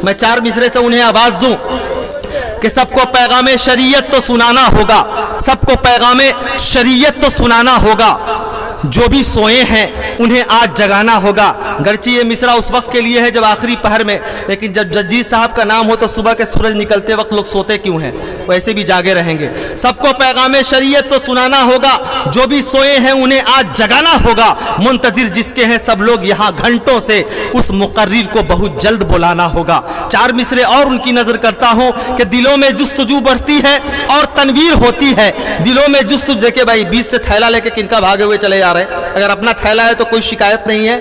میں 4 مصرے سے انہیں آواز دوں کہ سب کو پیغام شریعت تو سنانا ہوگا، سب کو پیغام شریعت تو سنانا ہوگا، جو بھی سوئے ہیں انہیں آج جگانا ہوگا۔ گرچہ یہ مصرع اس وقت کے لیے ہے جب آخری پہر میں، لیکن جب ججیز صاحب کا نام ہو تو صبح کے سورج نکلتے وقت لوگ سوتے کیوں ہیں؟ ویسے بھی جاگے رہیں گے۔ سب کو پیغام شریعت تو سنانا ہوگا، جو بھی سوئے ہیں انہیں آج جگانا ہوگا، منتظر جس کے ہیں سب لوگ یہاں گھنٹوں سے، اس مقرر کو بہت جلد بلانا ہوگا۔ 4 مصرے اور ان کی نظر کرتا ہوں کہ دلوں میں جستجو بڑھتی ہے اور تنویر ہوتی ہے۔ دلوں میں جستجو، دیکھیں بھائی 20 سے تھیلا لے کے کن کا بھاگے ہوئے چلے جا رہے ہیں؟ اگر اپنا تھیلا ہے تو کوئی شکایت نہیں ہے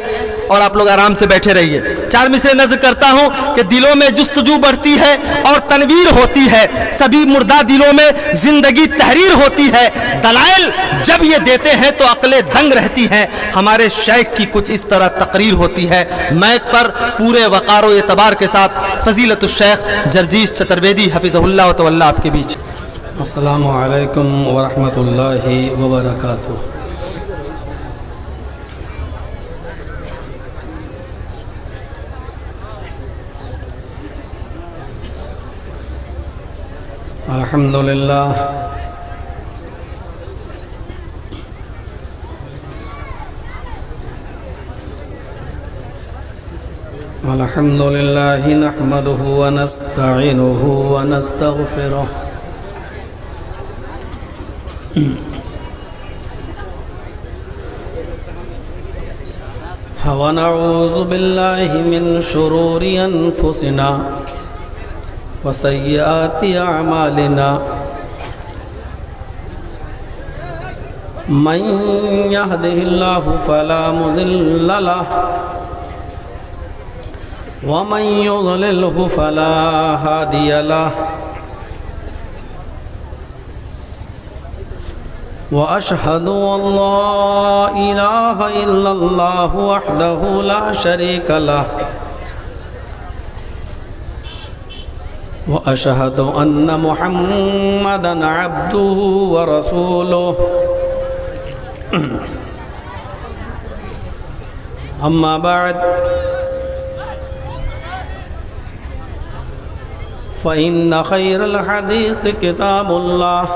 اور آپ لوگ آرام سے بیٹھے رہیے۔ 4 مصرے نظر کرتا ہوں کہ دلوں میں جستجو بڑھتی ہے اور تنویر ہوتی ہے، سبھی مردہ دلوں میں زندگی تحریر ہوتی ہے، دلائل جب یہ دیتے ہیں تو عقلیں دنگ رہتی ہیں۔ ہمارے شیخ کی کچھ اس طرح تقریر ہوتی ہے۔ مائک پر پورے وقار و اعتبار کے ساتھ فضیلت الشیخ جرجیس چترویدی حفظہ اللہ و تولی آپ کے بیچ۔ السلام علیکم ورحمۃ اللہ وبرکاتہ۔ الحمدللہ الحمدللہ نحمدہ ونستعینہ ونستغفرہ ونعوذ باللہ من شرور انفسنا وسیئات اعمالنا من یہدہ اللہ فلا مضل لہ ومن یضللہ فلا ہادی لہ وأشهد أن لا إله إلا الله وحده لا شريك له وأشهد أن محمدًا عبده ورسوله أما بعد فإن خير الحديث كتاب الله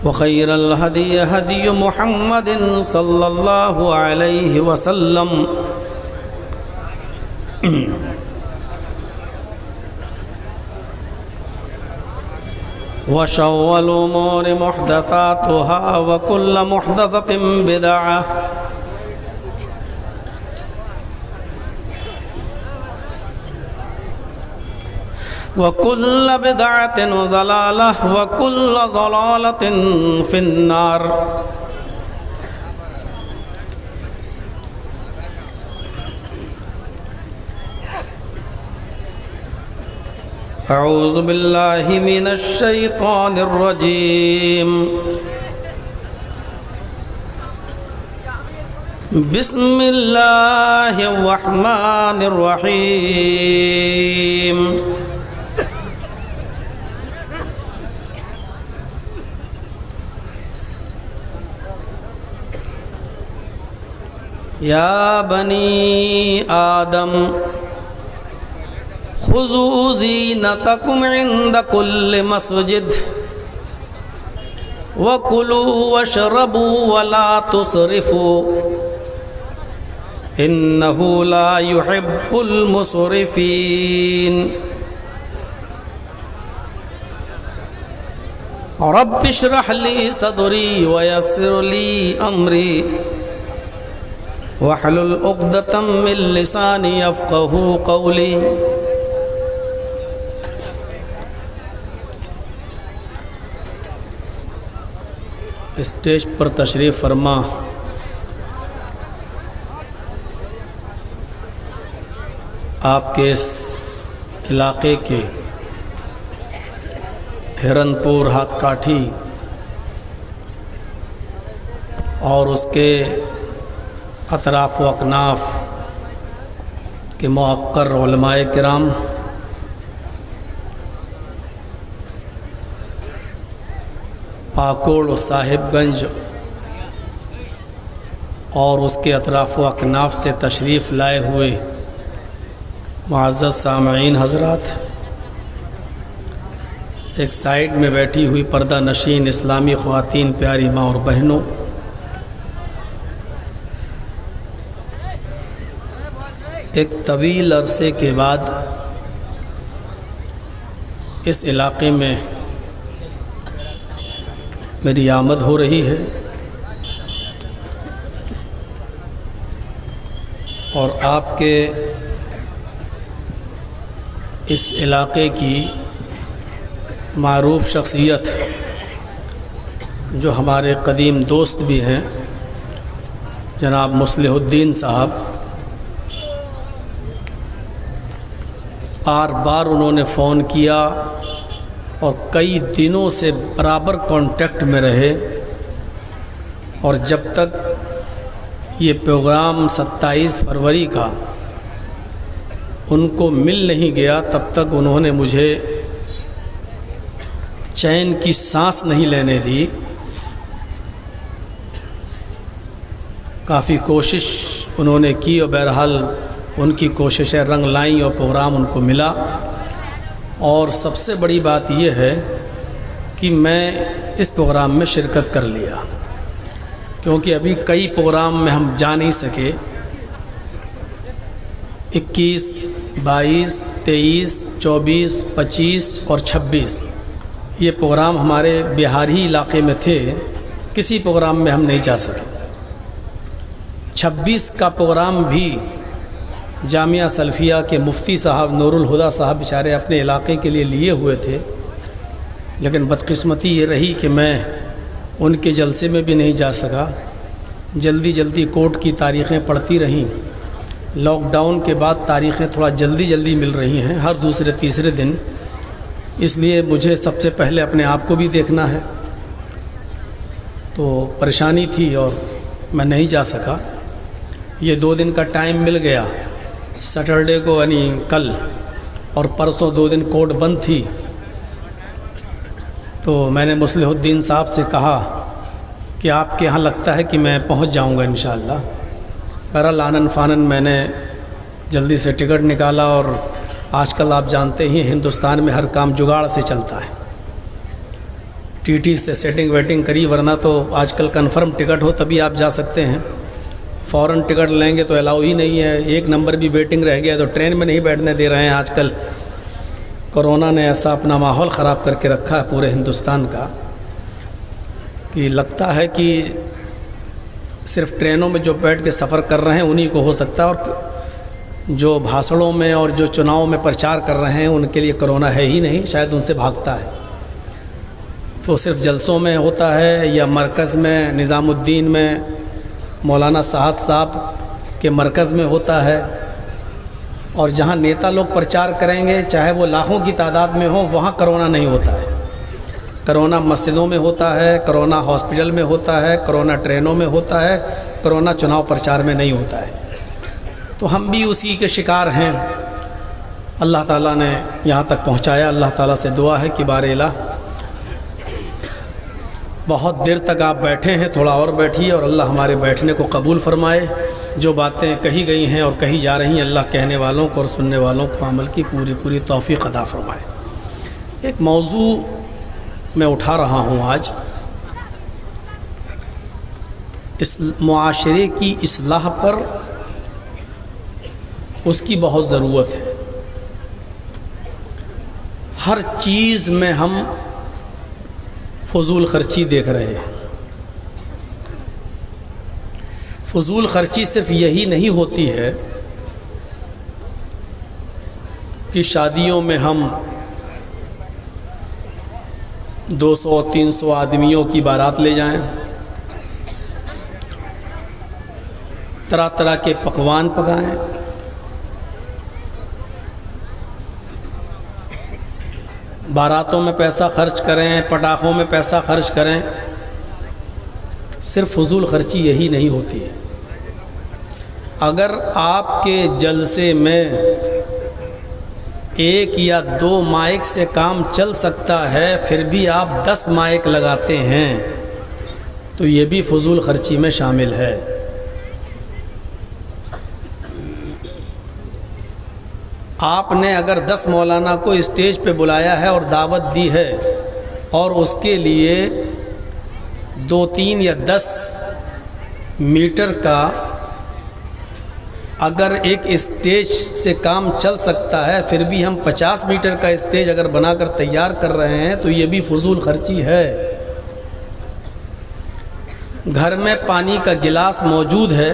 وخير الهدي هدي محمد صلى الله عليه وسلم وشر الأمور محدثاتها وكل محدثة بدعة وَكُلَّ بِدْعَةٍ ضَلَالَةٍ وَكُلَّ ضَلَالَةٍ فِي النَّارِ۔ اعوذ باللہ من الشیطان الرجیم، بسم اللہ الرحمن الرحیم۔ یا بنی آدم خذوا زینتکم عند کل مسجد وکلوا واشربوا ولا تسرفوا انہ لا يحب المسرفین۔ رب اشرح لی صدری ویسر لی امری وَاحْلُلْ عُقْدَةً مِّن لِّسَانِي يَفْقَهُوا قَوْلِي۔ اسٹیج پر تشریف فرما آپ کے اس علاقے کے ہرن پور ہاتھ کاٹھی اور اس کے اطراف و اکناف کے موقر علماء کرام، پاکوڑ و صاحب گنج اور اس کے اطراف و اکناف سے تشریف لائے ہوئے معزز سامعین حضرات، ایک سائیڈ میں بیٹھی ہوئی پردہ نشین اسلامی خواتین، پیاری ماں اور بہنوں، ایک طویل عرصے کے بعد اس علاقے میں میری آمد ہو رہی ہے، اور آپ کے اس علاقے کی معروف شخصیت جو ہمارے قدیم دوست بھی ہیں، جناب مصلح الدین صاحب، بار بار انہوں نے فون کیا اور کئی دنوں سے برابر کانٹیکٹ میں رہے، اور جب تک یہ پروگرام 27 فروری کا ان کو مل نہیں گیا تب تک انہوں نے مجھے چین کی سانس نہیں لینے دی۔ کافی کوشش انہوں نے کی اور بہرحال ان کی کوششیں رنگ لائیں اور پروگرام ان کو ملا۔ اور سب سے بڑی بات یہ ہے کہ میں اس پروگرام میں شرکت کر لیا، کیونکہ ابھی کئی پروگرام میں ہم جا نہیں سکے۔ 21، 22، 23، 24، 25 اور 26 یہ پروگرام ہمارے بہاری علاقے میں تھے، کسی پروگرام میں ہم نہیں جا سکے۔ 26 کا پروگرام بھی جامعہ سلفیہ کے مفتی صاحب نور الہدیٰ صاحب بیچارے اپنے علاقے کے لیے لیے ہوئے تھے، لیکن بدقسمتی یہ رہی کہ میں ان کے جلسے میں بھی نہیں جا سکا۔ جلدی جلدی کورٹ کی تاریخیں پڑتی رہیں۔ لاک ڈاؤن کے بعد تاریخیں تھوڑا جلدی مل رہی ہیں، ہر دوسرے تیسرے دن، اس لیے مجھے سب سے پہلے اپنے آپ کو بھی دیکھنا ہے، تو پریشانی تھی اور میں نہیں جا سکا۔ یہ 2 دن کا ٹائم مل گیا، سیٹرڈے کو یعنی کل، اور پرسوں 2 دن کورٹ بند تھی، تو میں نے مصلح الدین صاحب سے کہا کہ آپ کے ہاں لگتا ہے کہ میں پہنچ جاؤں گا انشاءاللہ۔ بہرحال آنن فانن میں نے جلدی سے ٹکٹ نکالا، اور آج کل آپ جانتے ہی ہندوستان میں ہر کام جگاڑ سے چلتا ہے، ٹی ٹی سے سیٹنگ ویٹنگ کری، ورنہ تو آج کل کنفرم ٹکٹ ہو تبھی آپ جا سکتے ہیں، فوراً ٹکٹ لیں گے تو الاؤ ہی نہیں ہے۔ 1 نمبر بھی ویٹنگ رہ گیا تو ٹرین میں نہیں بیٹھنے دے رہے ہیں۔ آج کل کرونا نے ایسا اپنا ماحول خراب کر کے رکھا ہے پورے ہندوستان کا کہ لگتا ہے کہ صرف ٹرینوں میں جو بیٹھ کے سفر کر رہے ہیں انہی کو ہو سکتا ہے، اور جو بھاشڑوں میں اور جو چناؤں میں پرچار کر رہے ہیں ان کے لیے کرونا ہے ہی نہیں، شاید ان سے بھاگتا ہے۔ وہ صرف جلسوں میں ہوتا ہے یا مرکز میں نظام الدین میں مولانا صاحب کے مرکز میں ہوتا ہے، اور جہاں نیتا لوگ پرچار کریں گے چاہے وہ لاکھوں کی تعداد میں ہوں، وہاں کرونا نہیں ہوتا ہے۔ کرونا مسجدوں میں ہوتا ہے، کرونا ہاسپٹل میں ہوتا ہے، کرونا ٹرینوں میں ہوتا ہے، کرونا چناؤ پرچار میں نہیں ہوتا ہے۔ تو ہم بھی اسی کے شکار ہیں۔ اللہ تعالیٰ نے یہاں تک پہنچایا۔ اللہ تعالیٰ سے دعا ہے کہ بار الہ بہت دیر تک آپ بیٹھے ہیں، تھوڑا اور بیٹھیے، اور اللہ ہمارے بیٹھنے کو قبول فرمائے۔ جو باتیں کہی گئی ہیں اور کہی جا رہی ہیں، اللہ کہنے والوں کو اور سننے والوں کو عمل کی پوری توفیق عطا فرمائے۔ ایک موضوع میں اٹھا رہا ہوں آج، اس معاشرے کی اصلاح پر اس کی بہت ضرورت ہے۔ ہر چیز میں ہم فضول خرچی دیکھ رہے ہیں۔ فضول خرچی صرف یہی نہیں ہوتی ہے کہ شادیوں میں ہم 200-300 آدمیوں کی بارات لے جائیں، طرح طرح کے پکوان پکائیں، باراتوں میں پیسہ خرچ کریں، پٹاخوں میں پیسہ خرچ کریں۔ صرف فضول خرچی یہی نہیں ہوتی ہے۔ اگر آپ کے جلسے میں 1 یا 2 مائک سے کام چل سکتا ہے، پھر بھی آپ 10 مائک لگاتے ہیں، تو یہ بھی فضول خرچی میں شامل ہے۔ آپ نے اگر 10 مولانا کو اسٹیج پہ بلایا ہے اور دعوت دی ہے اور اس کے لیے 2, 3 یا 10 میٹر کا اگر ایک اسٹیج سے کام چل سکتا ہے، پھر بھی ہم 50 میٹر کا اسٹیج اگر بنا کر تیار کر رہے ہیں تو یہ بھی فضول خرچی ہے۔ گھر میں پانی کا گلاس موجود ہے،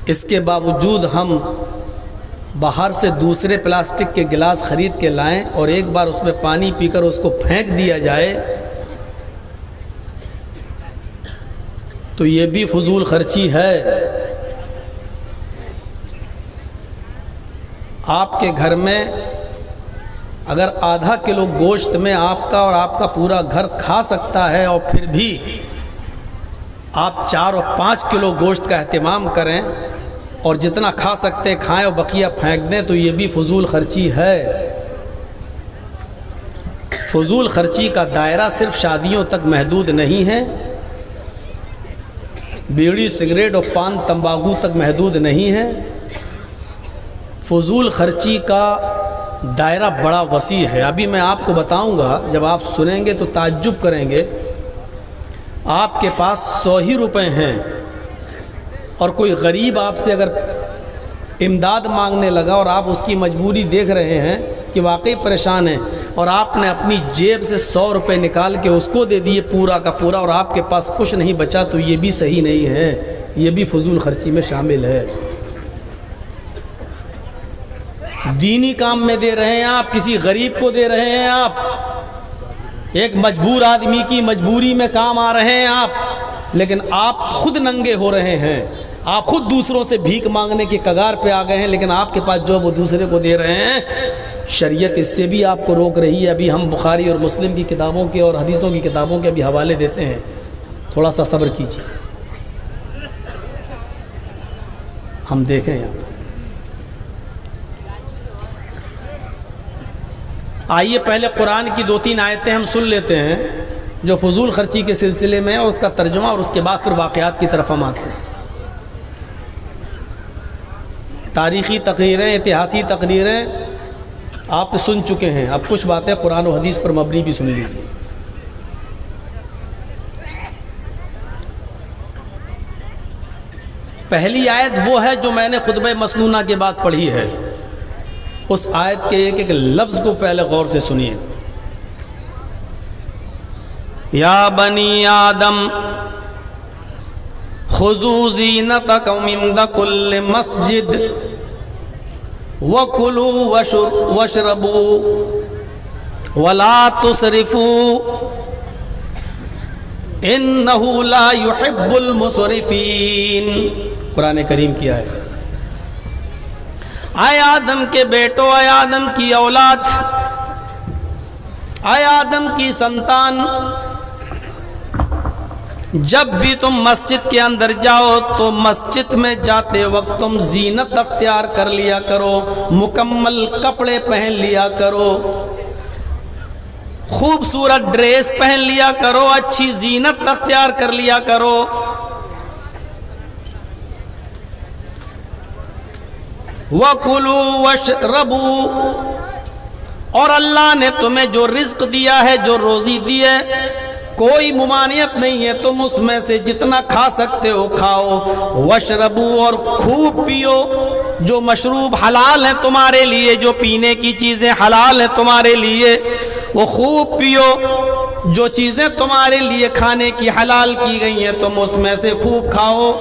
اس کے باوجود ہم باہر سے دوسرے پلاسٹک کے گلاس خرید کے لائیں اور ایک بار اس میں پانی پی کر اس کو پھینک دیا جائے تو یہ بھی فضول خرچی ہے۔ آپ کے گھر میں اگر آدھا کلو گوشت میں آپ کا اور آپ کا پورا گھر کھا سکتا ہے اور پھر بھی آپ 4 اور 5 کلو گوشت کا اہتمام کریں اور جتنا کھا سکتے کھائیں اور بقیہ پھینک دیں تو یہ بھی فضول خرچی ہے۔ فضول خرچی کا دائرہ صرف شادیوں تک محدود نہیں ہے، بیڑی سگریٹ اور پان تمباکو تک محدود نہیں ہے۔ فضول خرچی کا دائرہ بڑا وسیع ہے۔ ابھی میں آپ کو بتاؤں گا، جب آپ سنیں گے تو تعجب کریں گے۔ آپ کے پاس 100 ہی روپے ہیں اور کوئی غریب آپ سے اگر امداد مانگنے لگا اور آپ اس کی مجبوری دیکھ رہے ہیں کہ واقعی پریشان ہیں اور آپ نے اپنی جیب سے 100 روپے نکال کے اس کو دے دیے پورا کا پورا اور آپ کے پاس کچھ نہیں بچا تو یہ بھی صحیح نہیں ہے، یہ بھی فضول خرچی میں شامل ہے۔ دینی کام میں دے رہے ہیں آپ، کسی غریب کو دے رہے ہیں آپ، ایک مجبور آدمی کی مجبوری میں کام آ رہے ہیں آپ، لیکن آپ خود ننگے ہو رہے ہیں، آپ خود دوسروں سے بھیک مانگنے کی کگار پہ آ گئے ہیں، لیکن آپ کے پاس جو وہ دوسرے کو دے رہے ہیں۔ شریعت اس سے بھی آپ کو روک رہی ہے۔ ابھی ہم بخاری اور مسلم کی کتابوں کے اور حدیثوں کی کتابوں کے ابھی حوالے دیتے ہیں، تھوڑا سا صبر کیجیے، ہم دیکھیں یہاں۔ آئیے پہلے قرآن کی 2-3 آیتیں ہم سن لیتے ہیں جو فضول خرچی کے سلسلے میں اور اس کا ترجمہ، اور اس کے بعد پھر واقعات کی طرف ہم آتے ہیں۔ تاریخی تقریریں، اتہاسی تقریریں آپ سن چکے ہیں، اب کچھ باتیں قرآن و حدیث پر مبنی بھی سن لیجیے۔ پہلی آیت وہ ہے جو میں نے خطبہ مسنونہ کے بعد پڑھی ہے، اس آیت کے ایک ایک لفظ کو پہلے غور سے سنیے۔ یا بنی آدم خذوا زینتکم عند کل مسجد وکلوا واشربوا ولا تسرفوا انہ لا يحب المسرفین۔ قرآن کریم کی آیت۔ اے آدم کے بیٹو، اے آدم کی اولاد، اے آدم کی سنتان، جب بھی تم مسجد کے اندر جاؤ تو مسجد میں جاتے وقت تم زینت اختیار کر لیا کرو، مکمل کپڑے پہن لیا کرو، خوبصورت ڈریس پہن لیا کرو، اچھی زینت اختیار کر لیا کرو۔ وَكُلُوا وَاشْرَبُوا، اور اللہ نے تمہیں جو رزق دیا ہے، جو روزی دی ہے، کوئی ممانعت نہیں ہے، تم اس میں سے جتنا کھا سکتے ہو کھاؤ۔ وَاشْرَبُوا، اور خوب پیو، جو مشروب حلال ہیں تمہارے لیے، جو پینے کی چیزیں حلال ہیں تمہارے لیے وہ خوب پیو، جو چیزیں تمہارے لیے کھانے کی حلال کی گئی ہیں تم اس میں سے خوب کھاؤ۔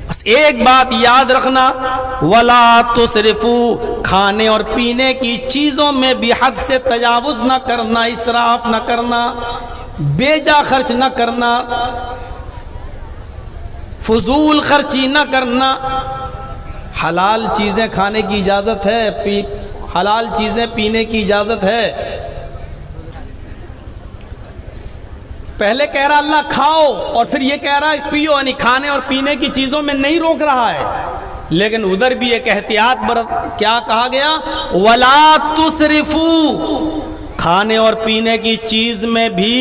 بس ایک بات یاد رکھنا، وَلَا تُسْرِفُوا، کھانے اور پینے کی چیزوں میں بھی حد سے تجاوز نہ کرنا، اسراف نہ کرنا، بے جا خرچ نہ کرنا، فضول خرچی نہ کرنا۔ حلال چیزیں کھانے کی اجازت ہے، حلال چیزیں پینے کی اجازت ہے۔ پہلے کہہ رہا اللہ کھاؤ اور پھر یہ کہہ رہا ہے پیو، یعنی کھانے اور پینے کی چیزوں میں نہیں روک رہا ہے، لیکن ادھر بھی ایک احتیاط برت، کیا کہا گیا؟ وَلَا تُسْرِفُوا، کھانے اور پینے کی چیز میں بھی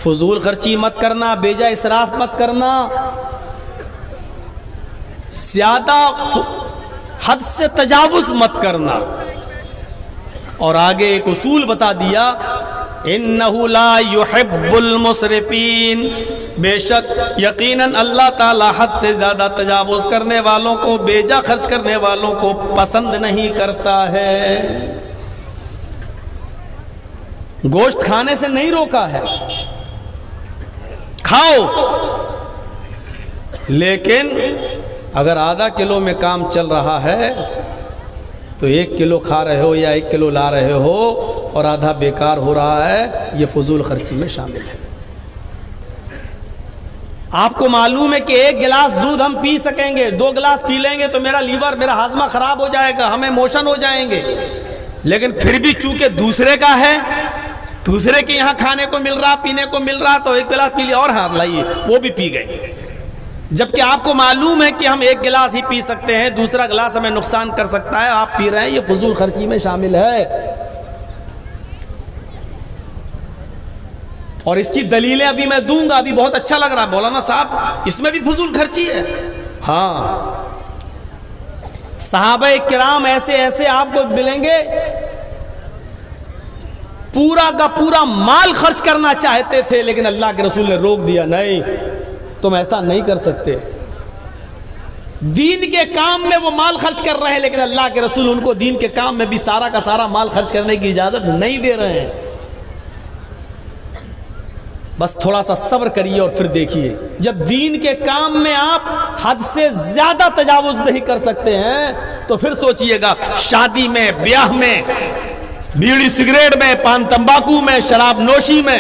فضول خرچی مت کرنا، بے جا اسراف مت کرنا، زیادہ حد سے تجاوز مت کرنا. اور آگے ایک اصول بتا دیا, انہ لا یحب المسرفین, بے شک یقیناً اللہ تعالی حد سے زیادہ تجاوز کرنے والوں کو, بیجا خرچ کرنے والوں کو پسند نہیں کرتا ہے. گوشت کھانے سے نہیں روکا ہے, کھاؤ, لیکن اگر آدھا کلو میں کام چل رہا ہے تو 1 کلو کھا رہے ہو یا 1 کلو لا رہے ہو اور آدھا بیکار ہو رہا ہے, یہ فضول خرچی میں شامل ہے. آپ کو معلوم ہے کہ 1 گلاس دودھ ہم پی سکیں گے, 2 گلاس پی لیں گے تو میرا لیور, میرا ہاضمہ خراب ہو جائے گا, ہمیں موشن ہو جائیں گے. لیکن پھر بھی چونکہ دوسرے کا ہے, دوسرے کے یہاں کھانے کو مل رہا, پینے کو مل رہا, تو 1 گلاس پی لیا اور ہاتھ لائیے, وہ بھی پی گئے. جبکہ آپ کو معلوم ہے کہ ہم 1 گلاس ہی پی سکتے ہیں, دوسرا گلاس ہمیں نقصان کر سکتا ہے, آپ پی رہے ہیں, یہ فضول خرچی میں شامل ہے. اور اس کی دلیلیں ابھی میں دوں گا. ابھی بہت اچھا لگ رہا ہے مولانا صاحب, اس میں بھی فضول خرچی ہے. ہاں, صحابہ کرام ایسے آپ کو ملیں گے پورا کا پورا مال خرچ کرنا چاہتے تھے, لیکن اللہ کے رسول نے روک دیا, نہیں تم ایسا نہیں کر سکتے. دین کے کام میں وہ مال خرچ کر رہے ہیں, لیکن اللہ کے رسول ان کو دین کے کام میں بھی سارا کا سارا مال خرچ کرنے کی اجازت نہیں دے رہے ہیں. بس تھوڑا سا صبر کریے اور پھر دیکھیے, جب دین کے کام میں آپ حد سے زیادہ تجاوز نہیں کر سکتے ہیں تو پھر سوچئے گا شادی میں, بیاہ میں, بیڑی سگریٹ میں, پان تمباکو میں, شراب نوشی میں,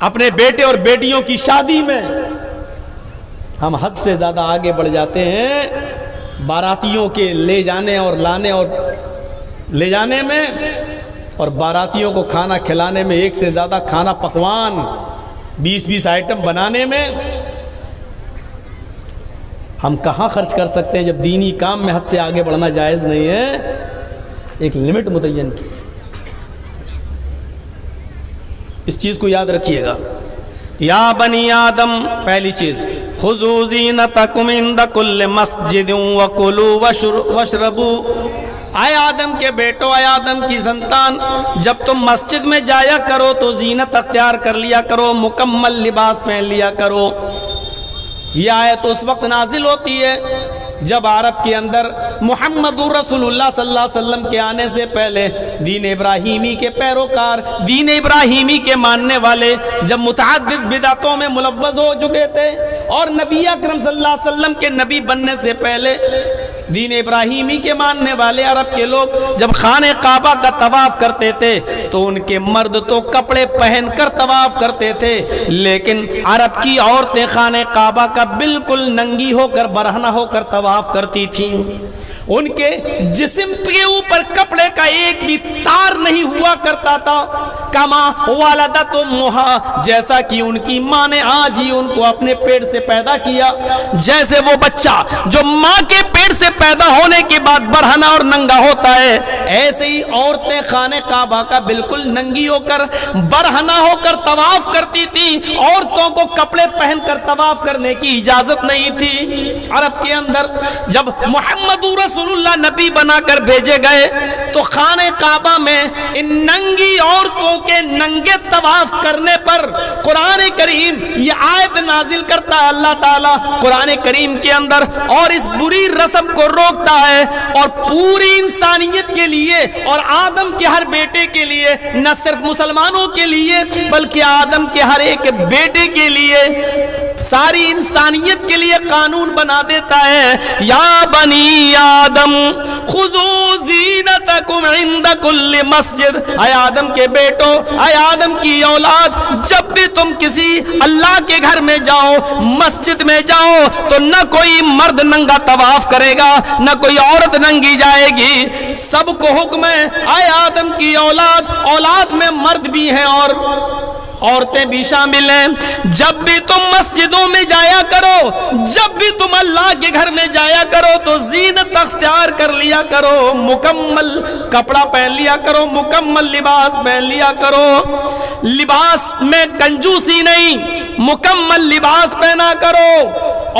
اپنے بیٹے اور بیٹیوں کی شادی میں ہم حد سے زیادہ آگے بڑھ جاتے ہیں. باراتیوں کے لے جانے اور لانے اور لے جانے میں, اور باراتیوں کو کھانا کھلانے میں, 1 سے زیادہ کھانا پکوان 20 آئٹم بنانے میں ہم کہاں خرچ کر سکتے ہیں جب دینی کام میں حد سے آگے بڑھنا جائز نہیں ہے. ایک لمٹ متعین کی, اس چیز کو یاد رکھیے گا. یا بنی آدم, پہلی چیز خذوا زینتکم عند کل مسجد وکلوا واشربوا. اے آدم کے بیٹو, اے آدم کی سنتان, جب تم مسجد میں جایا کرو تو زینت اختیار کر لیا کرو, مکمل لباس پہن لیا کرو. یہ آیت اس وقت نازل ہوتی ہے جب عرب کے اندر محمد رسول اللہ صلی اللہ علیہ وسلم کے آنے سے پہلے دین ابراہیمی کے پیروکار, دین ابراہیمی کے ماننے والے جب متعدد بدعتوں میں ملوث ہو چکے تھے, اور نبی اکرم صلی اللہ علیہ وسلم کے نبی بننے سے پہلے دین ابراہیمی کے ماننے والے عرب کے لوگ جب خانہ کعبہ کا طواف کرتے تھے تو ان کے مرد تو کپڑے پہن کر طواف کرتے تھے, لیکن عرب کی عورتیں خانہ کعبہ کا بالکل ننگی ہو کر, برہنہ ہو کر طواف کرتی تھیں. ان کے جسم کے اوپر کپڑے کا ایک بھی تار نہیں ہوا کرتا تھا. کما والدت امہا, جیسا کہ ان کی ماں نے آج ہی ان کو اپنے پیٹ سے پیدا کیا. جیسے وہ بچہ جو ماں کے پیٹ سے پیدا ہونے کے بعد برہنہ اور ننگا ہوتا ہے, ایسے ہی عورتیں خانہ کعبہ کا بالکل ننگی ہو کر, برہنہ ہو کر طواف کرتی تھی. عورتوں کو کپڑے پہن کر طواف کرنے کی اجازت نہیں تھی عرب کے اندر. جب محمد رسول اللہ نبی بنا کر بھیجے گئے تو خانہ کعبہ میں ان ننگی عورتوں کے ننگے طواف کرنے پر قرآن کریم یہ آیت نازل کرتا ہے اللہ تعالیٰ قرآن کریم کے اندر, اور اس بری رسم کو روکتا ہے, اور پوری انسانیت کے لیے اور آدم کے ہر بیٹے کے لیے, نہ صرف مسلمانوں کے لیے بلکہ آدم کے ہر ایک بیٹے کے لیے, ساری انسانیت کے لیے قانون بنا دیتا ہے. یا بنی آدم خذوا زینتکم عند کل مسجد, اے آدم کے بیٹو, اے آدم کی اولاد, جب بھی تم کسی اللہ کے گھر میں جاؤ, مسجد میں جاؤ, تو نہ کوئی مرد ننگا طواف کرے گا, نہ کوئی عورت ننگی جائے گی. سب کو حکم ہے, اے آدم کی اولاد, اولاد میں مرد بھی ہیں اور عورتیں بھی شامل ہیں. جب بھی تم مسجدوں میں جایا کرو, جب بھی تم اللہ کے گھر میں جایا کرو تو زینت اختیار کر لیا کرو, مکمل کپڑا پہن لیا کرو, مکمل لباس پہن لیا کرو. لباس میں کنجوسی نہیں, مکمل لباس پہنا کرو.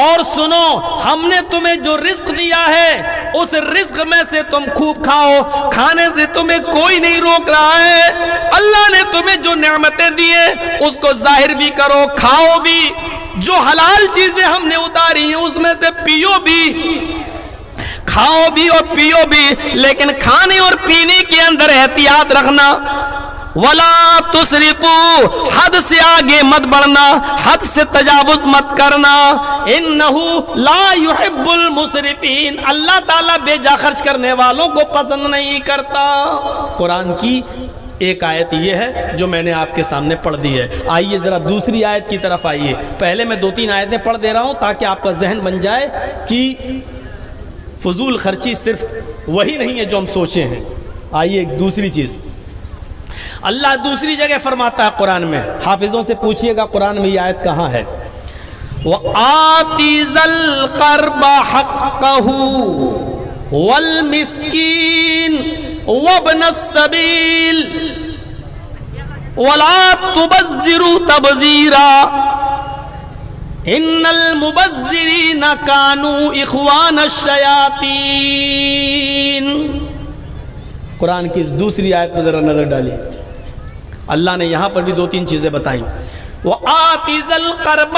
اور سنو, ہم نے تمہیں جو رزق دیا ہے اس رزق میں سے تم خوب کھاؤ، کھانے سے تمہیں کوئی نہیں روک رہا ہے۔ اللہ نے تمہیں جو نعمتیں دی ہیں اس کو ظاہر بھی کرو، کھاؤ بھی، جو حلال چیزیں ہم نے اتاری ہیں اس میں سے پیو بھی، کھاؤ بھی اور پیو بھی، لیکن کھانے اور پینے کے اندر احتیاط رکھنا۔ وَلَا تُسْرِفُوا، حد سے آگے مت بڑھنا، حد سے تجاوز مت کرنا۔ إِنَّهُ لَا يُحِبُّ الْمُسْرِفِينَ، اللہ تعالیٰ بے جا خرچ کرنے والوں کو پسند نہیں کرتا۔ قرآن کی ایک آیت یہ ہے جو میں نے آپ کے سامنے پڑھ دی ہے۔ آئیے ذرا دوسری آیت کی طرف آئیے۔ پہلے میں 2-3 آیتیں پڑھ دے رہا ہوں تاکہ آپ کا ذہن بن جائے کہ فضول خرچی صرف وہی نہیں ہے جو ہم سوچے ہیں۔ آئیے ایک دوسری چیز، اللہ دوسری جگہ فرماتا ہے قرآن میں، حافظوں سے پوچھئے گا قرآن میں یہ آیت کہاں ہے۔ وَآتِ ذَا الْقَرْبَ حَقَّهُ وَالْمِسْكِينَ وَابْنَ السَّبِيلِ وَلَا تُبَذِّرُوا تَبْذِيرًا ان المبذرین کانوا اخوان الشیاطین۔ قرآن کی اس دوسری آیت پر ذرا نظر ڈالیے، اللہ نے یہاں پر بھی 2-3 چیزیں بتائیں۔ وَآتِ ذَا الْقَرْبَ،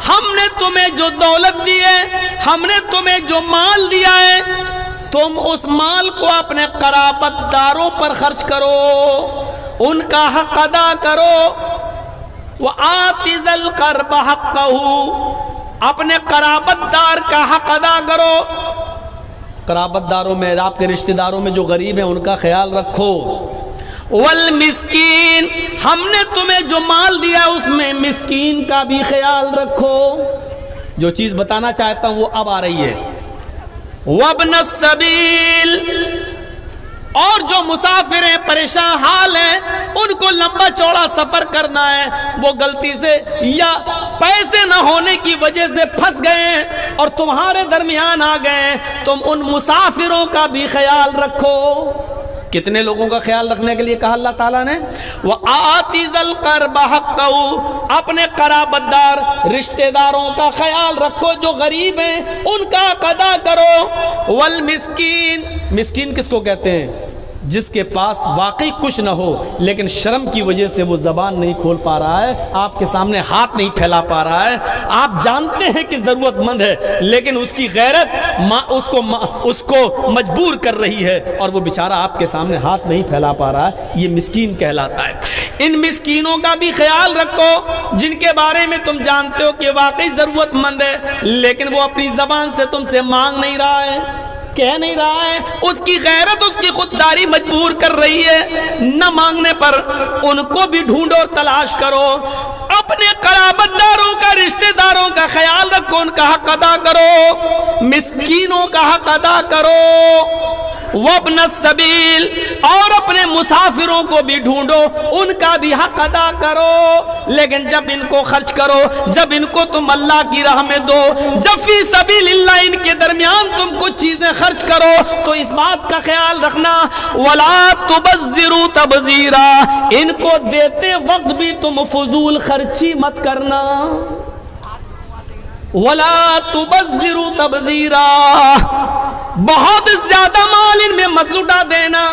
ہم نے تمہیں جو دولت دی ہے، ہم نے تمہیں جو مال دیا ہے، تم اس مال کو اپنے قرابت داروں پر خرچ کرو، ان کا حق ادا کرو۔ وَآتِ ذَا الْقَرْبَ حَقَّهُ، اپنے قرابت دار کا حق ادا کرو۔ قرابت داروں میں، آپ کے رشتہ داروں میں جو غریب ہیں ان کا خیال رکھو۔ والمسکین، ہم نے تمہیں جو مال دیا اس میں مسکین کا بھی خیال رکھو۔ جو چیز بتانا چاہتا ہوں وہ اب آ رہی ہے۔ وابن السبیل، اور جو مسافر ہیں، پریشان حال ہیں، ان کو لمبا چوڑا سفر کرنا ہے، وہ غلطی سے یا پیسے نہ ہونے کی وجہ سے پھنس گئے ہیں اور تمہارے درمیان آ گئے ہیں، تم ان مسافروں کا بھی خیال رکھو۔ کتنے لوگوں کا خیال رکھنے کے لیے کہا اللہ تعالیٰ نے؟ وَآتِ ذَا الْقَرْبَ حَقَّهُ، اپنے قرابت دار رشتہ داروں کا خیال رکھو، جو غریب ہیں ان کا ادا کرو۔ والمسکین، مسکین کس کو کہتے ہیں؟ جس کے پاس واقعی کچھ نہ ہو لیکن شرم کی وجہ سے وہ زبان نہیں کھول پا رہا ہے، آپ کے سامنے ہاتھ نہیں پھیلا پا رہا ہے، آپ جانتے ہیں کہ ضرورت مند ہے لیکن اس کی غیرت اس کو مجبور کر رہی ہے اور وہ بیچارہ آپ کے سامنے ہاتھ نہیں پھیلا پا رہا ہے، یہ مسکین کہلاتا ہے۔ ان مسکینوں کا بھی خیال رکھو جن کے بارے میں تم جانتے ہو کہ واقعی ضرورت مند ہے لیکن وہ اپنی زبان سے تم سے مانگ نہیں رہا ہے، کہہ نہیں رہا ہے، اس کی غیرت، اس کی خودداری مجبور کر رہی ہے۔ نہ مانگنے پر ان کو بھی ڈھونڈو اور تلاش کرو۔ اپنے قرابت داروں کا، رشتہ داروں کا خیال رکھو، ان کا حق ادا کرو، مسکینوں کا حق ادا کرو۔ وابن السبیل، اور اپنے مسافروں کو بھی ڈھونڈو، ان کا بھی حق ادا کرو، لیکن جب ان کو خرچ کرو، جب ان کو تم اللہ کی راہ میں دو، جب فی سبیل اللہ ان کے درمیان تم کچھ چیزیں خرچ کرو تو اس بات کا خیال رکھنا وَلَا تُبَذِّرُوا تَبْذِيرًا، ان کو دیتے وقت بھی تم فضول خرچی مت کرنا۔ وَلَا تُبَذِّرُوا تَبْذِيرًا، بہت زیادہ مال ان میں مت لٹا دینا،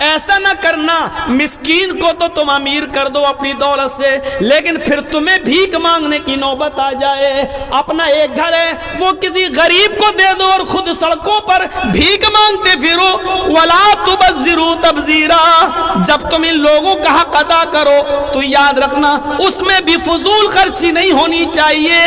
ایسا نہ کرنا۔ مسکین کو تو تم امیر کر دو اپنی دولت سے لیکن پھر تمہیں بھیک مانگنے کی نوبت آ جائے۔ اپنا ایک گھر ہے وہ کسی غریب کو دے دو اور خود سڑکوں پر بھیک مانگتے پھرو۔ وَلَا تُبَذِّرُوا تَبْذِيرًا، جب تم ان لوگوں کا حق ادا کرو تو یاد رکھنا اس میں بھی فضول خرچی نہیں ہونی چاہیے۔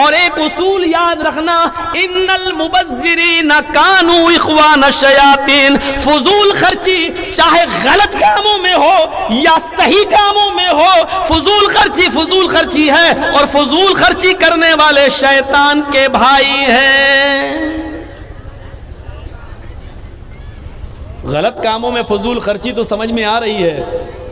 اور ایک اصول یاد رکھنا، ان المبذرین کانوا اخوان الشیاطین، فضول خرچی چاہے غلط کاموں میں ہو یا صحیح کاموں میں ہو، فضول خرچی ہے اور فضول خرچی کرنے والے شیطان کے بھائی ہیں۔ غلط کاموں میں فضول خرچی تو سمجھ میں آ رہی ہے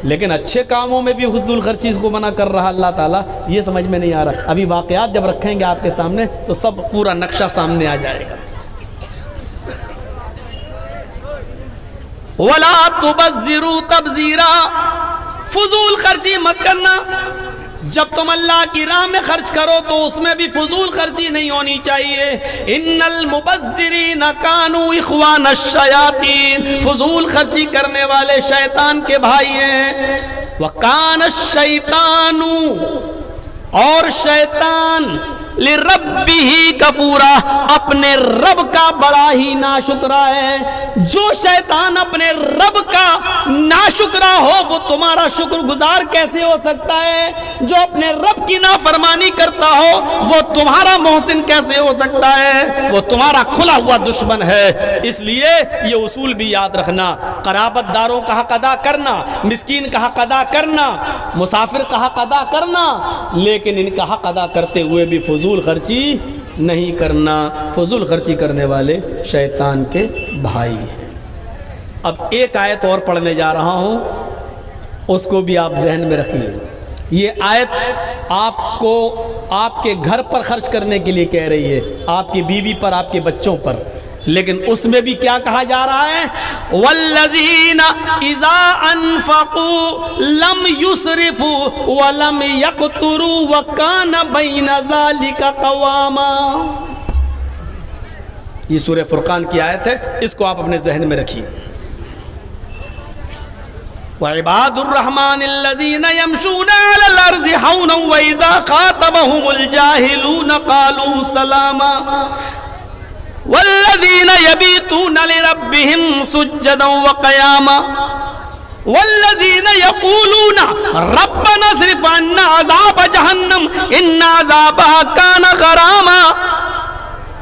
لیکن اچھے کاموں میں بھی فضول خرچی اس کو منع کر رہا اللہ تعالیٰ، یہ سمجھ میں نہیں آ رہا۔ ابھی واقعات جب رکھیں گے آپ کے سامنے تو سب پورا نقشہ سامنے آ جائے گا۔ وَلَا تُبَذِّرُوا تَبْذِيرًا، فضول خرچی مت کرنا۔ جب تم اللہ کی راہ میں خرچ کرو تو اس میں بھی فضول خرچی نہیں ہونی چاہیے. ان المبذرین کانوا اخوان الشیاطین، فضول خرچی کرنے والے شیطان کے بھائی ہیں. وکان الشیطان، اور شیطان لربہ کفورا، اپنے رب کا بڑا ہی ناشکرا ہے. جو شیطان اپنے رب کا ناشکرا ہو وہ تمہارا شکر گزار کیسے ہو سکتا ہے؟ جو اپنے رب کی نافرمانی کرتا ہو وہ تمہارا محسن کیسے ہو سکتا ہے؟ وہ تمہارا کھلا ہوا دشمن ہے. اس لیے یہ اصول بھی یاد رکھنا، قرابت داروں کا حق ادا کرنا، مسکین کا حق ادا کرنا، مسافر کا حق ادا کرنا، لیکن ان کا حق ادا کرتے ہوئے بھی فضول خرچی نہیں کرنا. فضول خرچی کرنے والے شیطان کے بھائی ہیں. اب ایک آیت اور پڑھنے جا رہا ہوں، اس کو بھی آپ ذہن میں رکھیے. یہ آیت آپ کو آپ کے گھر پر خرچ کرنے کے لیے کہہ رہی ہے، آپ کی بیوی پر، آپ کے بچوں پر. لیکن اس میں بھی کیا کہا جا رہا ہے؟ والذین اذا انفقوا لم یسرفوا ولم یقتروا وکان بین ذلک قواما. یہ سورہ فرقان کی آیت ہے، اس کو آپ اپنے ذہن میں رکھیے. وعباد الرحمن الذین یمشون علی الارض حونا واذا خاطبهم الجاہلون قالوا سلاما والذین یبیتون لربهم سجدا وقیاما والذین یقولون ربنا اصرف عنا عذاب جہنم ان عذابها کان غراما.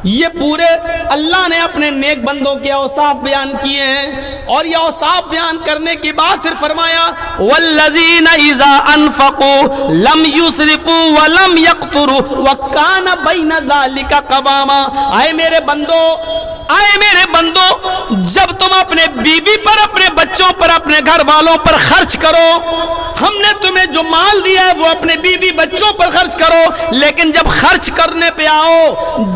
یہ پورے اللہ نے اپنے نیک بندوں کے اوصاف بیان کیے ہیں، اور یہ اوصاف بیان کرنے کے بعد پھر فرمایا والذین اذا انفقوا لم یسرفوا ولم یقتروا وکان بین ذلک قواما. آئے میرے بندو، جب تم اپنے بیوی پر، اپنے بچوں پر، اپنے گھر والوں پر خرچ کرو، ہم نے تمہیں جو مال دیا ہے وہ اپنے بیوی بچوں پر خرچ کرو. لیکن جب خرچ کرنے پہ آؤ،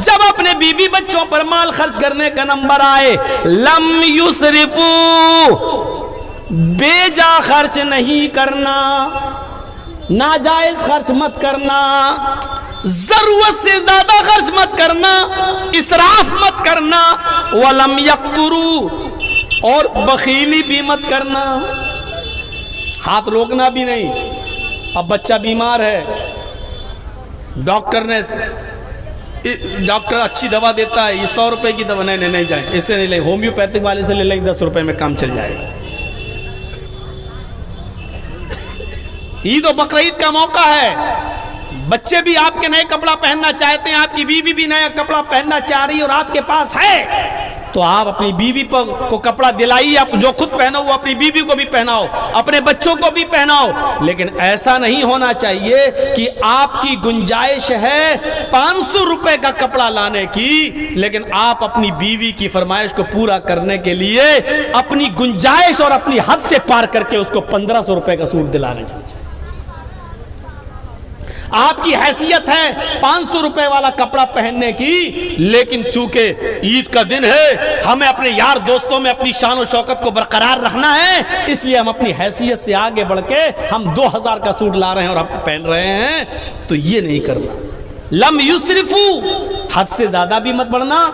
جب اپنے بیوی بچوں پر مال خرچ کرنے کا نمبر آئے، لم یسرفو، بے جا خرچ نہیں کرنا، ناجائز خرچ مت کرنا، ضرورت سے زیادہ خرچ مت کرنا، اسراف مت کرنا، ولم یقتروا، اور بخیلی بھی مت کرنا، ہاتھ روکنا بھی نہیں. اب بچہ بیمار ہے، ڈاکٹر اچھی دوا دیتا ہے، یہ 100 روپے کی دوا، نہیں جائیں، اس سے نہیں لیں، ہومیوپیتھک والے سے لے لیں، 10 روپے میں کام چل جائے گا. عید و بقرعید کا موقع ہے، بچے بھی آپ کے نئے کپڑا پہننا چاہتے ہیں، آپ کی بیوی بھی نیا کپڑا پہننا چاہ رہی ہے اور آپ کے پاس ہے، تو آپ اپنی بیوی کو کپڑا دلائیے. آپ جو خود پہنو وہ اپنی بیوی کو بھی پہناؤ، اپنے بچوں کو بھی پہناؤ. لیکن ایسا نہیں ہونا چاہیے کہ آپ کی گنجائش ہے 500 روپے کا کپڑا لانے کی، لیکن آپ اپنی بیوی کی فرمائش کو پورا کرنے کے لیے اپنی گنجائش اور اپنی حد سے پار کر کے اس کو 1500 روپے کا سوٹ دلانے چلے جائیں. آپ کی حیثیت ہے 500 روپے والا کپڑا پہننے کی، لیکن چونکہ عید کا دن ہے، ہمیں اپنے یار دوستوں میں اپنی شان و شوکت کو برقرار رکھنا ہے، اس لیے ہم اپنی حیثیت سے آگے بڑھ کے ہم 2000 کا سوٹ لا رہے ہیں اور ہم پہن رہے ہیں. تو یہ نہیں کرنا. لم یسرفو، حد سے زیادہ بھی مت بڑھنا،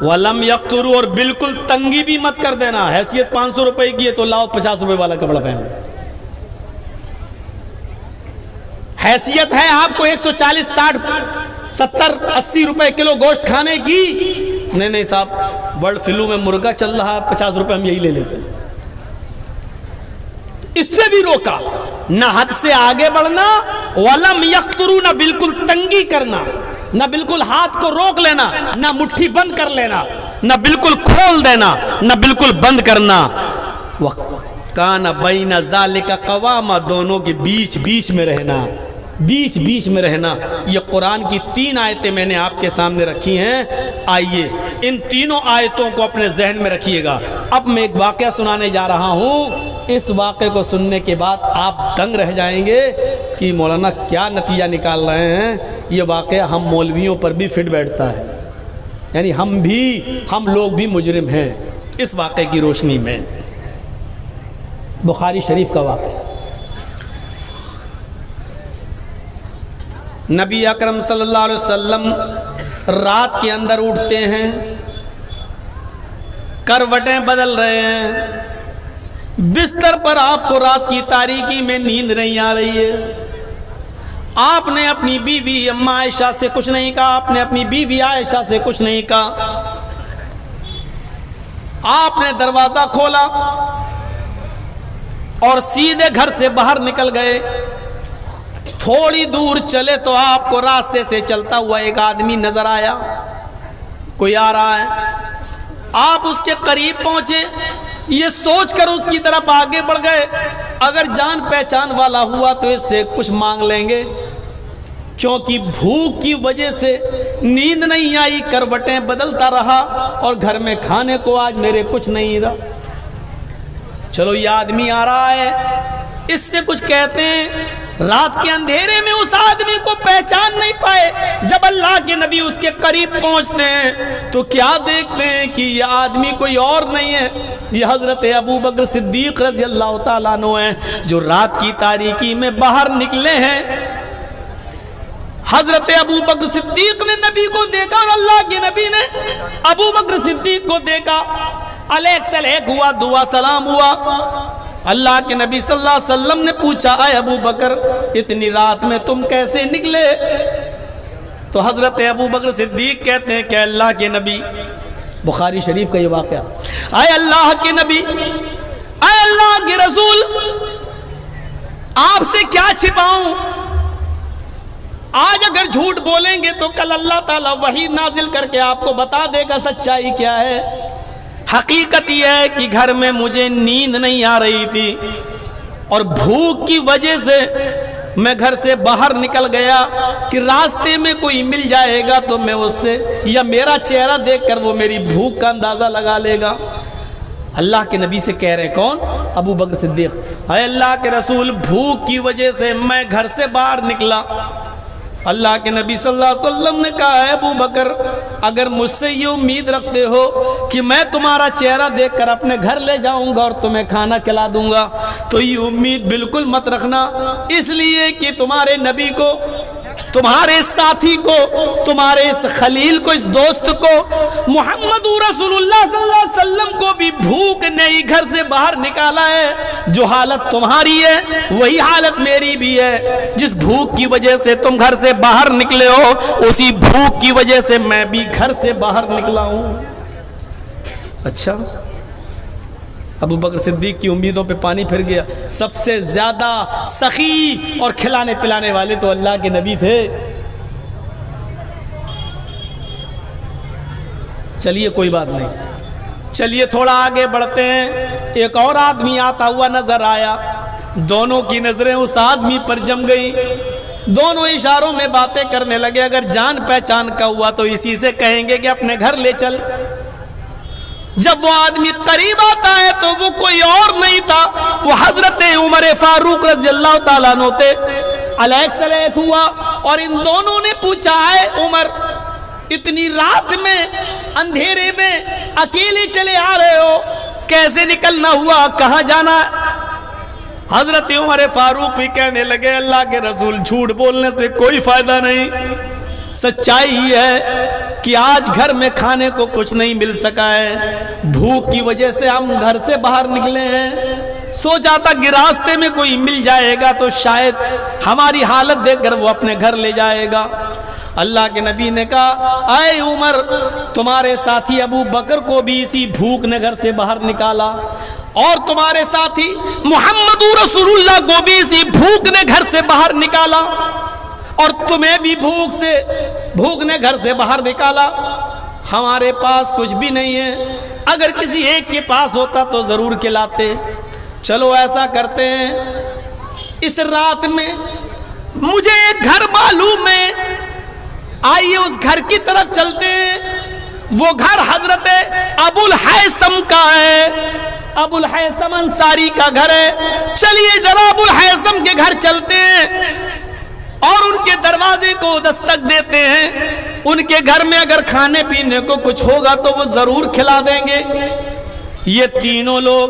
ولم یقتروا، اور بالکل تنگی بھی مت کر دینا. حیثیت 500 روپے کی ہے تو لاؤ 50 روپے والا کپڑا پہن. حیثیت ہے آپ کو 140 60 70 80 روپے کلو گوشت کھانے کی، نہیں صاحب، برڈ فلو میں مرغا چل رہا ہے، 50 روپے ہم یہی لے لیتے ہیں. اس سے بھی روکا، نہ حد سے آگے بڑھنا، ولم یقتروا، نہ بالکل تنگی کرنا، نہ بالکل ہاتھ کو روک لینا، نہ مٹھی بند کر لینا، نہ بالکل کھول دینا، نہ بالکل بند کرنا. وَكَانَ بَيْنَ ذَلِكَ قَوَامًا، دونوں کے بیچ میں رہنا، بیچ میں رہنا. یہ قرآن کی 3 آیتیں میں نے آپ کے سامنے رکھی ہیں. آئیے ان تینوں آیتوں کو اپنے ذہن میں رکھیے گا. اب میں ایک واقعہ سنانے جا رہا ہوں. اس واقعے کو سننے کے بعد آپ دنگ رہ جائیں گے کہ مولانا کیا نتیجہ نکال رہے ہیں. یہ واقعہ ہم مولویوں پر بھی فٹ بیٹھتا ہے، یعنی ہم لوگ بھی مجرم ہیں اس واقعے کی روشنی میں. بخاری شریف کا واقعہ. نبی اکرم صلی اللہ علیہ وسلم رات کے اندر اٹھتے ہیں، کروٹیں بدل رہے ہیں، بستر پر آپ کو رات کی تاریکی میں نیند نہیں آ رہی ہے، آپ نے اپنی بیوی اماں عائشہ سے کچھ نہیں کہا، آپ نے اپنی بیوی عائشہ سے کچھ نہیں کہا، آپ نے دروازہ کھولا اور سیدھے گھر سے باہر نکل گئے۔ تھوڑی دور چلے تو آپ کو راستے سے چلتا ہوا ایک آدمی نظر آیا، کوئی آ رہا ہے، آپ اس کے قریب پہنچے، یہ سوچ کر اس کی طرف آگے بڑھ گئے اگر جان پہچان والا ہوا تو اس سے کچھ مانگ لیں گے، کیونکہ بھوک کی وجہ سے نیند نہیں آئی، کروٹیں بدلتا رہا اور گھر میں کھانے کو آج میرے کچھ نہیں رہا۔ چلو یہ آدمی آ رہا ہے، اس سے کچھ کہتے ہیں، رات کے اندھیرے میں اس آدمی کو پہچان نہیں پائے، جب اللہ کے نبی اس کے قریب پہنچتے ہیں تو کیا دیکھتے ہیں کہ یہ آدمی کوئی اور نہیں ہے، یہ حضرت ابو بکر صدیق رضی اللہ تعالیٰ عنہ ہیں، جو رات کی تاریکی میں باہر نکلے ہیں۔ حضرت ابو بکر صدیق نے نبی کو دیکھا اور اللہ کے نبی نے ابو بکر صدیق کو دیکھا، علیک سلیک ہوا، دعا سلام ہوا۔ اللہ کے نبی صلی اللہ علیہ وسلم نے پوچھا، اے ابو بکر اتنی رات میں تم کیسے نکلے؟ تو حضرت ابو بکر صدیق کہتے ہیں کہ اللہ کے نبی، بخاری شریف کا یہ واقعہ، اے اللہ کے نبی، اے اللہ کے رسول، آپ سے کیا چھپاؤں؟ آج اگر جھوٹ بولیں گے تو کل اللہ تعالیٰ وحی نازل کر کے آپ کو بتا دے گا سچائی کیا ہے۔ حقیقت یہ ہے کہ گھر میں مجھے نیند نہیں آ رہی تھی اور بھوک کی وجہ سے میں گھر سے باہر نکل گیا کہ راستے میں کوئی مل جائے گا تو میں اس سے یا میرا چہرہ دیکھ کر وہ میری بھوک کا اندازہ لگا لے گا۔ اللہ کے نبی سے کہہ رہے ہیں، کون؟ ابو بکر صدیق، اے اللہ کے رسول بھوک کی وجہ سے میں گھر سے باہر نکلا۔ اللہ کے نبی صلی اللہ علیہ وسلم نے کہا، ہے ابو بکر اگر مجھ سے یہ امید رکھتے ہو کہ میں تمہارا چہرہ دیکھ کر اپنے گھر لے جاؤں گا اور تمہیں کھانا کھلا دوں گا تو یہ امید بالکل مت رکھنا، اس لیے کہ تمہارے نبی کو، تمہارے ساتھی کو، تمہارے اس خلیل کو، اس دوست کو، محمد رسول اللہ صلی اللہ علیہ وسلم کو بھی بھوک نے ہی گھر سے باہر نکالا ہے۔ جو حالت تمہاری ہے وہی حالت میری بھی ہے، جس بھوک کی وجہ سے تم گھر سے باہر نکلے ہو اسی بھوک کی وجہ سے میں بھی گھر سے باہر نکلا ہوں۔ اچھا، ابو بکر صدیق کی امیدوں پہ پانی پھر گیا۔ سب سے زیادہ سخی اور کھلانے پلانے والے تو اللہ کے نبی تھے۔ چلیے کوئی بات نہیں، چلیے تھوڑا آگے بڑھتے ہیں۔ ایک اور آدمی آتا ہوا نظر آیا، دونوں کی نظریں اس آدمی پر جم گئی، دونوں اشاروں میں باتیں کرنے لگے، اگر جان پہچان کا ہوا تو اسی سے کہیں گے کہ اپنے گھر لے چل۔ جب وہ آدمی قریب آتا ہے تو وہ کوئی اور نہیں تھا، وہ حضرت عمر فاروق رضی اللہ تعالیٰ عنہ تھے۔ علیک سلیک ہوا اور ان دونوں نے پوچھا، ہے عمر اتنی رات میں اندھیرے میں اکیلے چلے آ رہے ہو، کیسے نکلنا ہوا، کہاں جانا؟ حضرت عمر فاروق بھی کہنے لگے، اللہ کے رسول جھوٹ بولنے سے کوئی فائدہ نہیں، سچائی ہی ہے کہ آج گھر میں کھانے کو کچھ نہیں مل سکا ہے، بھوک کی وجہ سے ہم گھر سے باہر نکلے ہیں، سوچا تھا کہ راستے میں کوئی مل جائے گا تو شاید ہماری حالت دیکھ کر وہ اپنے گھر لے جائے گا۔ اللہ کے نبی نے کہا، اے عمر تمہارے ساتھی ابو بکر کو بھی اسی بھوک نے گھر سے باہر نکالا، اور تمہارے ساتھی محمد رسول اللہ کو بھی اسی بھوک نے گھر سے باہر نکالا، اور تمہیں بھی بھوک نے گھر سے باہر نکالا۔ ہمارے پاس کچھ بھی نہیں ہے، اگر کسی ایک کے پاس ہوتا تو ضرور کھلاتے۔ چلو ایسا کرتے ہیں، اس رات میں مجھے ایک گھر معلوم ہے، آئیے اس گھر کی طرف چلتے ہیں۔ وہ گھر حضرت ابو الحیثم کا ہے، ابو الحیثم انصاری کا گھر ہے، چلیے ذرا ابو الحیثم کے گھر چلتے ہیں اور ان کے دروازے کو دستک دیتے ہیں۔ ان کے گھر میں اگر کھانے پینے کو کچھ ہوگا تو وہ ضرور کھلا دیں گے۔ یہ تینوں لوگ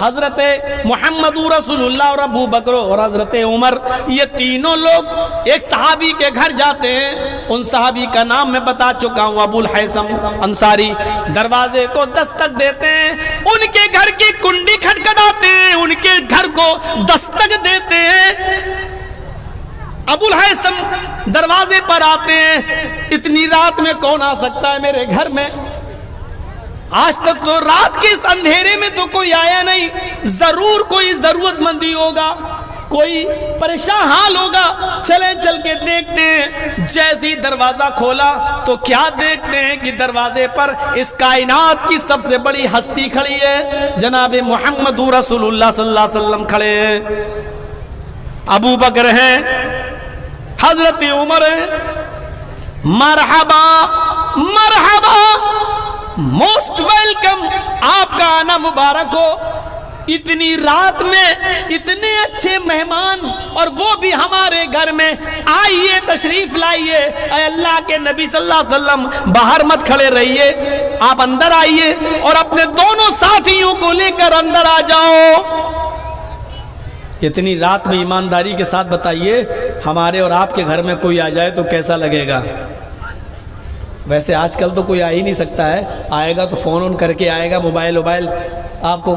حضرت محمد رسول اور ابو بکر اور حضرت عمر، یہ تینوں لوگ ایک صحابی کے گھر جاتے ہیں. ان صحابی کا نام میں بتا چکا ہوں، ابو الحیثم انصاری. دروازے کو دستک دیتے ہیں، ان کے گھر کی کنڈی کھٹکھٹاتے ہیں، ان کے گھر کو دستک دیتے ہیں. ابو الحیثم دروازے پر آتے ہیں. اتنی رات میں کون آ سکتا ہے میرے گھر میں؟ آج تک تو رات کے اس اندھیرے میں تو کوئی آیا نہیں. ضرور کوئی ضرورت مندی ہوگا، کوئی پریشان حال ہوگا. چلیں چل کے دیکھتے ہیں. جیسے ہی دروازہ کھولا تو کیا دیکھتے ہیں کہ دروازے پر اس کائنات کی سب سے بڑی ہستی کھڑی ہے، جناب محمد رسول اللہ صلی اللہ علیہ وسلم کھڑے ہیں. ابو بکر ہیں، حضرت عمر ہیں. مرحبا مرحبا، موسٹ ویلکم، آپ کا آنا مبارک ہو. اتنی رات میں اتنے اچھے مہمان، اور وہ بھی ہمارے گھر میں. آئیے تشریف لائیے. اے اللہ کے نبی صلی اللہ علیہ وسلم، باہر مت کھڑے رہیے، آپ اندر آئیے اور اپنے دونوں ساتھیوں کو لے کر اندر آ جاؤ. اتنی رات میں ایمانداری کے ساتھ بتائیے، ہمارے اور آپ کے گھر میں کوئی آ جائے تو کیسا لگے گا؟ ویسے آج کل تو کوئی آ ہی نہیں سکتا ہے. آئے گا تو فون آن کر کے آئے گا، موبائل آپ کو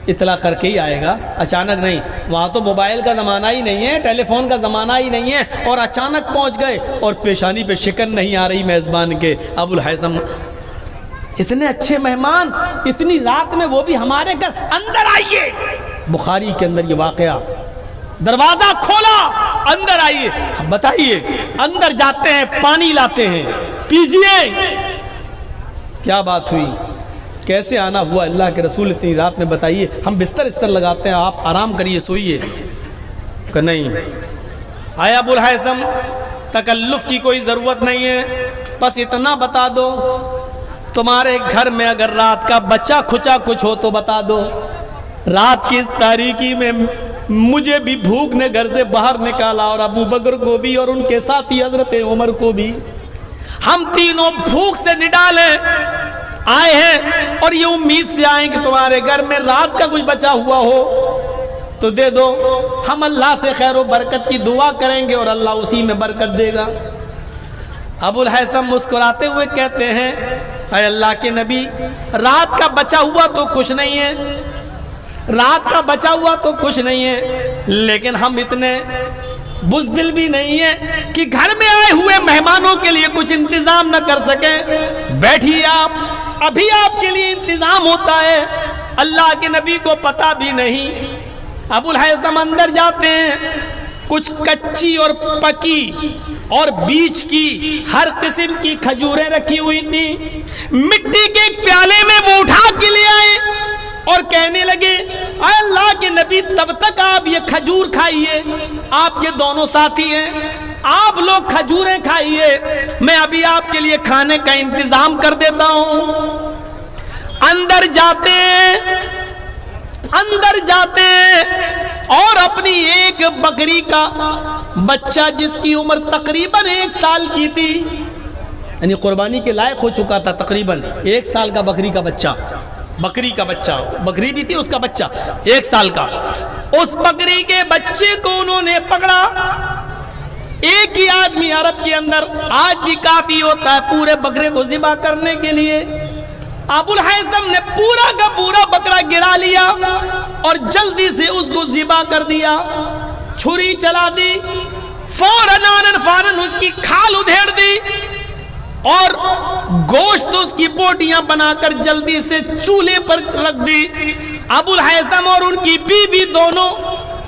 اطلاع کر کے ہی آئے گا، اچانک نہیں. وہاں تو موبائل کا زمانہ ہی نہیں ہے، ٹیلی فون کا زمانہ ہی نہیں ہے، اور اچانک پہنچ گئے اور پیشانی پہ شکن نہیں آ رہی میزبان کے. ابو الحیثم، اتنے اچھے مہمان اتنی رات میں، وہ بھی ہمارے گھر، اندر آئیے. بخاری کے اندر یہ واقعہ، دروازہ کھولا، اندر آئیے. بتائیے، اندر جاتے ہیں، پانی لاتے ہیں، پیجئے. کیا بات ہوئی، کیسے آنا ہوا اللہ کے رسول اتنی رات میں؟ بتائیے. ہم بستر لگاتے ہیں، آپ آرام کریے، سوئیے. کہ نہیں. آیا ابو الحیثم، تکلف کی کوئی ضرورت نہیں ہے، بس اتنا بتا دو، تمہارے گھر میں اگر رات کا بچہ کھچا کچھ ہو تو بتا دو. رات کی اس تاریکی میں مجھے بھی بھوک نے گھر سے باہر نکالا، اور ابو بکر کو بھی، اور ان کے ساتھی حضرت عمر کو بھی. ہم تینوں بھوک سے نڈالے آئے ہیں، اور یہ امید سے آئیں کہ تمہارے گھر میں رات کا کچھ بچا ہوا ہو تو دے دو. ہم اللہ سے خیر و برکت کی دعا کریں گے اور اللہ اسی میں برکت دے گا. ابو الحیثم مسکراتے ہوئے کہتے ہیں، اے اللہ کے نبی، رات کا بچا ہوا تو کچھ نہیں ہے، رات کا بچا ہوا تو کچھ نہیں ہے، لیکن ہم اتنے بزدل بھی نہیں ہیں کہ گھر میں آئے ہوئے مہمانوں کے لیے کچھ انتظام نہ کر سکیں. بیٹھیے آپ، ابھی آپ کے لیے انتظام ہوتا ہے. اللہ کے نبی کو پتہ بھی نہیں. ابو الحیثم اندر جاتے ہیں. کچھ کچی اور پکی اور بیچ کی ہر قسم کی کھجوریں رکھی ہوئی تھی. مٹی کے ایک پیالے میں وہ اٹھا کے لے آئے اور کہنے لگے، اے اللہ کے نبی، تب تک آپ یہ کھجور کھائیے، آپ کے دونوں ساتھی ہیں، آپ لوگ کھجوریں کھائیے، میں ابھی آپ کے لیے کھانے کا انتظام کر دیتا ہوں. اندر جاتے اور اپنی ایک بکری کا بچہ، جس کی عمر تقریباً 1 سال کی تھی، یعنی قربانی کے لائق ہو چکا تھا، تقریباً 1 سال کا بکری کا بچہ، بکری بھی تھی، اس کا بچہ 1 سال کا. اس بکری کے بچے کو انہوں نے پکڑا. ایک ہی آدمی عرب کے اندر آج بھی کافی ہوتا ہے پورے بکرے کو ذبح کرنے کے لیے. ابو الحیثم نے پورا کا پورا بکرا گرا لیا اور جلدی سے اس کو ذبح کر دیا. چھری چلا دی، فوراً فوراً اس کی کھال ادھیڑ دی اور گوشت اس کی بوٹیاں بنا کر جلدی سے چولہے پر رکھ دی. ابو الحیثم اور ان کی بیوی دونوں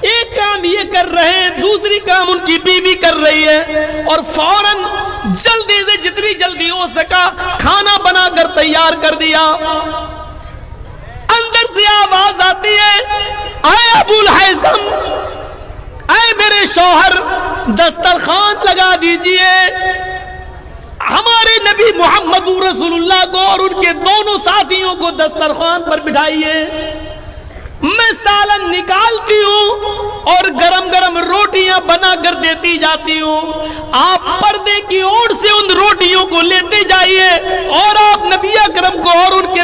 ایک کام یہ کر رہے ہیں، دوسری کام ان کی بیوی کر رہی ہے، اور فوراً جلدی سے جتنی جلدی ہو سکا کھانا بنا کر تیار کر دیا. اندر سے آواز آتی ہے، اے ابو الحیثم، اے میرے شوہر، دسترخوان لگا دیجئے، ہمارے نبی محمد رسول اللہ کو اور ان کے دونوں ساتھیوں کو دسترخوان پر بٹھائیے. میں سالن نکالتی ہوں اور گرم گرم روٹیاں بنا کر دیتی جاتی ہوں. آپ پردے کی اوٹ سے ان روٹیوں کو لیتے جائیے اور آپ نبی اکرم کو اور ان کے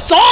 100